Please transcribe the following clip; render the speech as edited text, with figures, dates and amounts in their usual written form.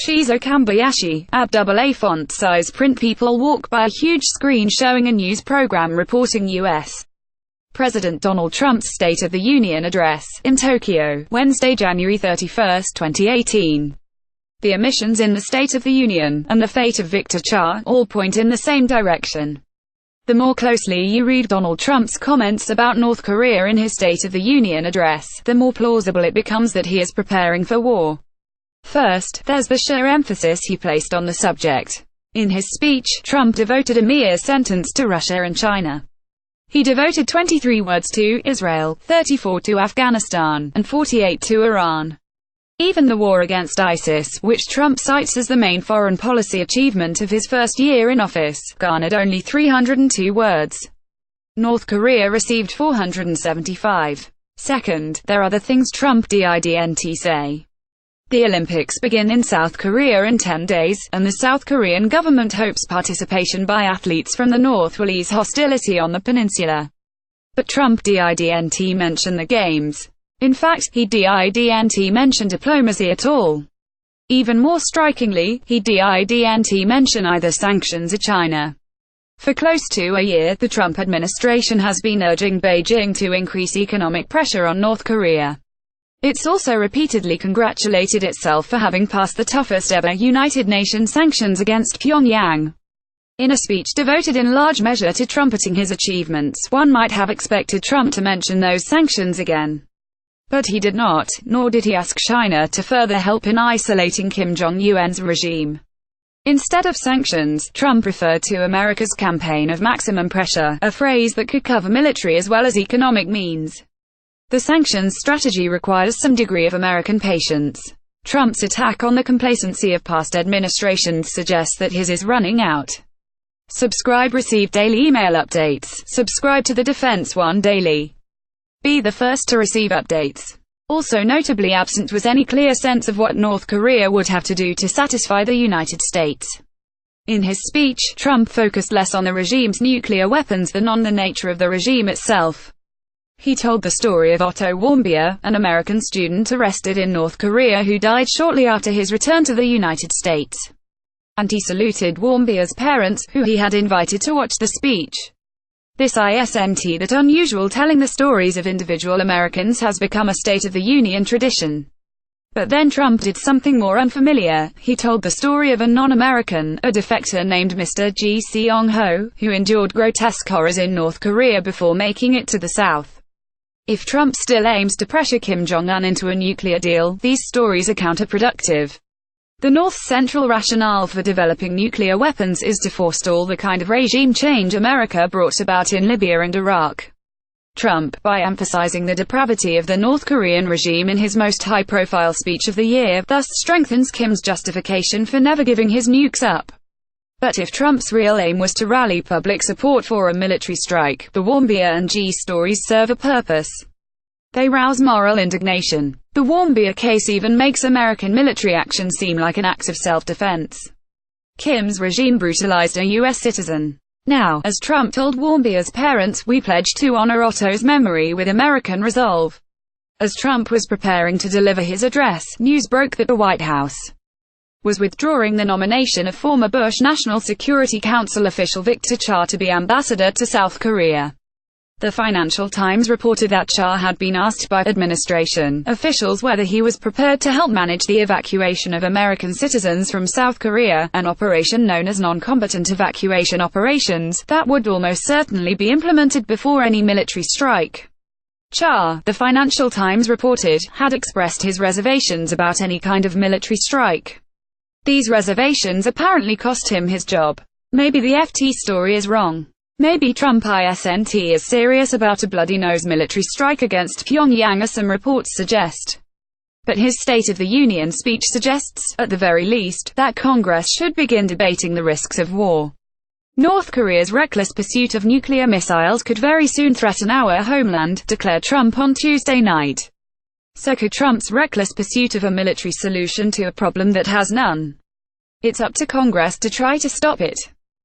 Shizuo Kambayashi, AA font size print. People walk by a huge screen showing a news program reporting U.S. President Donald Trump's State of the Union address, in Tokyo, Wednesday, January 31, 2018. The omissions in the State of the Union, and the fate of Victor Cha, all point in the same direction. The more closely you read Donald Trump's comments about North Korea in his State of the Union address, the more plausible it becomes that he is preparing for war. First, there's the sheer emphasis he placed on the subject. In his speech, Trump devoted a mere sentence to Russia and China. He devoted 23 words to Israel, 34 to Afghanistan, and 48 to Iran. Even the war against ISIS, which Trump cites as the main foreign policy achievement of his first year in office, garnered only 302 words. North Korea received 475. Second, there are the things Trump didn't say. The Olympics begin in South Korea in 10 days, and the South Korean government hopes participation by athletes from the North will ease hostility on the Peninsula. But Trump didn't mention the games. In fact, he didn't mention diplomacy at all. Even more strikingly, he didn't mention either sanctions or China. For close to a year, the Trump administration has been urging Beijing to increase economic pressure on North Korea. It's also repeatedly congratulated itself for having passed the toughest ever United Nations sanctions against Pyongyang. In a speech devoted in large measure to trumpeting his achievements, one might have expected Trump to mention those sanctions again. But he did not, nor did he ask China to further help in isolating Kim Jong-un's regime. Instead of sanctions, Trump referred to America's campaign of maximum pressure, a phrase that could cover military as well as economic means. The sanctions strategy requires some degree of American patience. Trump's attack on the complacency of past administrations suggests that his is running out. Subscribe, receive daily email updates. Subscribe to the Defense One Daily. Be the first to receive updates. Also notably absent was any clear sense of what North Korea would have to do to satisfy the United States. In his speech, Trump focused less on the regime's nuclear weapons than on the nature of the regime itself. He told the story of Otto Warmbier, an American student arrested in North Korea who died shortly after his return to the United States. And he saluted Warmbier's parents, who he had invited to watch the speech. This isn't that unusual. Telling the stories of individual Americans has become a State of the Union tradition. But then Trump did something more unfamiliar. He told the story of a non-American, a defector named Mr. Ji Seong-ho, who endured grotesque horrors in North Korea before making it to the South. If Trump still aims to pressure Kim Jong-un into a nuclear deal, these stories are counterproductive. The North's central rationale for developing nuclear weapons is to forestall the kind of regime change America brought about in Libya and Iraq. Trump, by emphasizing the depravity of the North Korean regime in his most high-profile speech of the year, thus strengthens Kim's justification for never giving his nukes up. But if Trump's real aim was to rally public support for a military strike, the Warmbier and G stories serve a purpose. They rouse moral indignation. The Warmbier case even makes American military action seem like an act of self-defense. Kim's regime brutalized a U.S. citizen. Now, as Trump told Warmbier's parents, we pledge to honor Otto's memory with American resolve. As Trump was preparing to deliver his address, news broke that the White House was withdrawing the nomination of former Bush National Security Council official Victor Cha to be ambassador to South Korea. The Financial Times reported that Cha had been asked by administration officials whether he was prepared to help manage the evacuation of American citizens from South Korea, an operation known as non-combatant evacuation operations, that would almost certainly be implemented before any military strike. Cha, the Financial Times reported, had expressed his reservations about any kind of military strike. These reservations apparently cost him his job. Maybe the FT story is wrong. Maybe Trump isn't as serious about a bloody-nose military strike against Pyongyang as some reports suggest. But his State of the Union speech suggests, at the very least, that Congress should begin debating the risks of war. North Korea's reckless pursuit of nuclear missiles could very soon threaten our homeland, declared Trump on Tuesday night. So could Trump's reckless pursuit of a military solution to a problem that has none. It's up to Congress to try to stop it.